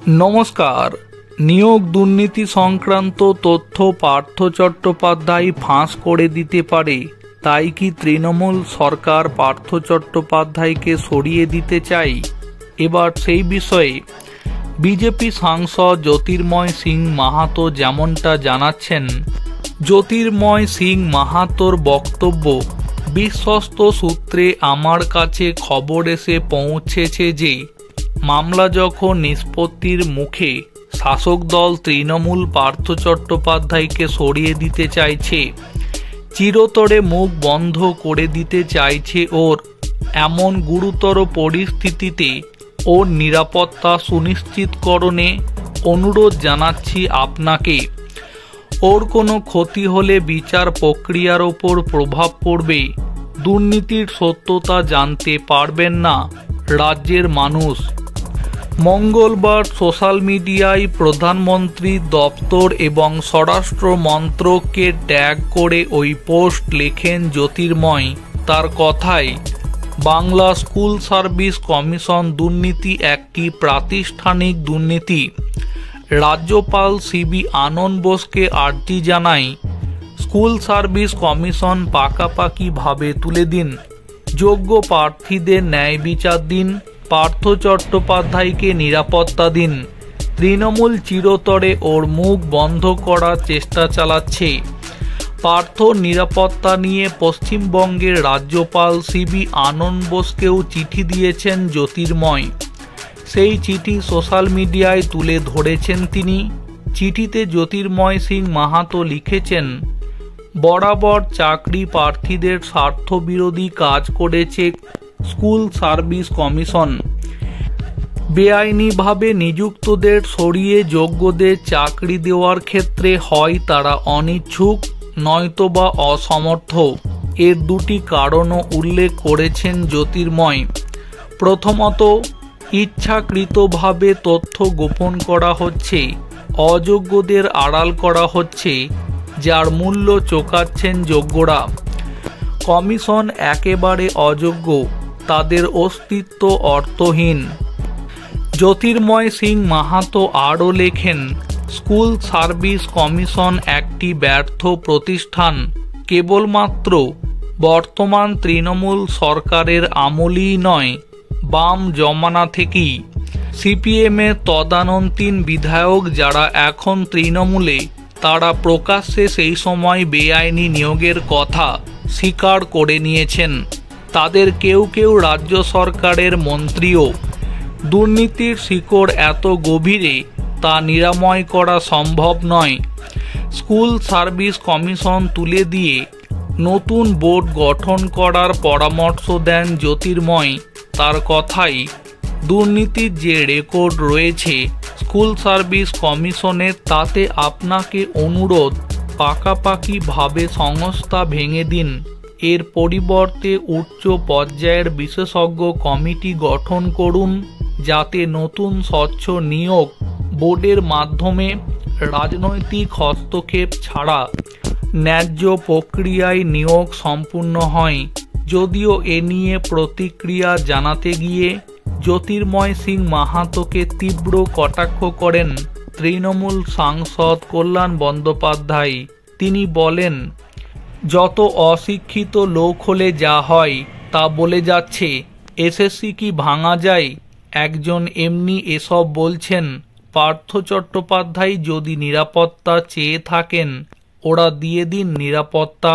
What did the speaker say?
नमस्कार। नियोग दुर्नीति संक्रांत तथ्य पार्थ चट्टोपाध्याय फाँस करे दिते पारे, ताई कि तृणमूल सरकार पार्थ चट्टोपाध्यायके सरिये दिते चाय। एबार सेई विषये बीजेपी सांसद ज्योतिर्मय सिंह माहातो जेमनटा जानाচ্ছেন। ज्योतिर्मय सिंह माहातोर बक्तव्य, विश्वस्त सूत्रे आमार काछे खबर एसे पौंछेছে जे मामला जखन निष्पत्तिर मुखे शासक दल तृणमूल पार्थ चट्टोपाध्यायके सरिये दिते चाइছে, चिरतरे मुख बंध करे दिते चाइছে ओर एमन गुरुतर परिस्थितिते ओर निरापत्ता सुनिश्चितकरणे अनुरोध जानाচ্ছি आपनाके। ओर कोनो क्षति होले विचार प्रक्रियार ओपर प्रभाव पड़बे, दुर्नीतिर सत्यता जानते पारबेन ना राज्येर मानुष। मंगलवार सोशल मीडियाय प्रधानमंत्री दफ्तर एवं स्वराष्ट्र मंत्रकके टैग करे ओई पोस्ट लेखेन ज्योतिर्मय। तार कथाय बांगला स्कूल सार्विस कमिशन दुर्नीति एकटी प्रातिष्ठानिक दुर्नीति। राज्यपाल सीबी आनंद बोसके आर्जी जानाई स्कूल सार्विस कमिशन पाकापाकी भावे तुले दिन, योग्य प्रार्थीदेर न्याय विचार दिन, पार्थ चट्टोपाध्यायके निरापत्ता दिन। तृणमूल चिरतरे ओर मुख बंध करार चेष्टा चालाচ্ছে। पार्थ निरापत्ता निये पश्चिमबंगेर राज्यपाल सीबी आनंद बोसकेও चिठी दिएছেন ज्योतिर्मय। সেই চিঠি সোশ্যাল মিডিয়ায় তুলে ধরেছেন তিনি। চিঠিতে জ্যোতির্ময় সিং মাহাতো লিখেছেন, বরাবর চাকরি প্রার্থীদের স্বার্থবিরোধী কাজ করেছে স্কুল সার্ভিস কমিশন। বেআইনিভাবে নিযুক্তদের সরিয়ে যোগ্যদের চাকরি দেওয়ার ক্ষেত্রে হয় তারা অনিচ্ছুক নয়তোবা অসমর্থ। এর দুটি কারণও উল্লেখ করেছেন জ্যোতির্ময়। প্রথমত, ইচ্ছাকৃতভাবে তথ্য গোপন করা হচ্ছে, অযোগ্যদের আড়াল করা হচ্ছে, যার মূল্য চোকাচ্ছেন যোগ্যরা। কমিশন একেবারে অযোগ্য, তাদের অস্তিত্ব অর্থহীন। ज्योतिर्मय सिंह माहातो आरो लेखेन, स्कूल सार्विस कमिशन एकटी व्यर्थ प्रतिष्ठान, केवलमात्र बर्तमान तृणमूल सरकारेर आमलेई नय, बाम जमाना थेकेई सीपीएमेर तदानीन्तन विधायक जारा एखन तृणमूले तारा प्रकाश्ये सेई समय बेआईनी नियोगेर कथा स्वीकार करे निয়েছেন। तादेर केउ केउ राज्य सरकारेर मन्त्रीओ। दुर्नीतिर शिकड़ एत गभीरे ता निरामय करा सम्भव नय। स्कूल सार्विस कमिशन तुले दिए नतून बोर्ड गठन करार परामर्श देन ज्योतिर्मय। तार कथाय दुर्नीतिर जे रेकर्ड रयेछे स्कूल सार्विस कमिशनेर, ताते आपनाके अनुरोध पाकापाकी भावे संस्था भेंगे दिन। एर परिवर्ते उच्च पर्यायेर विशेषज्ञ कमिटी गठन करुन, जाते नतून स्वच्छ नियोग बोर्डेर माध्यमे राजनैतिक हस्तक्षेप छाड़ा न्याय्य प्रक्रियाय नियोग सम्पूर्ण हय। যদিও এ নিয়ে প্রতিক্রিয়া জানাতে গিয়ে জ্যোতির্ময় সিং মাহাতোকে তীব্র কটাক্ষ করেন তৃণমূল সাংসদ কল্যাণ বন্দ্যোপাধ্যায়। তিনি বলেন, যত অশিক্ষিত লোক হলে যা হয় তা বলে যাচ্ছে, এসএসসি কি ভাঙা যায়? একজন এমনি এসব বলছেন। পার্থ চট্টোপাধ্যায় যদি নিরাপত্তা চেয়ে থাকেন, ওরা দিয়ে দিন নিরাপত্তা।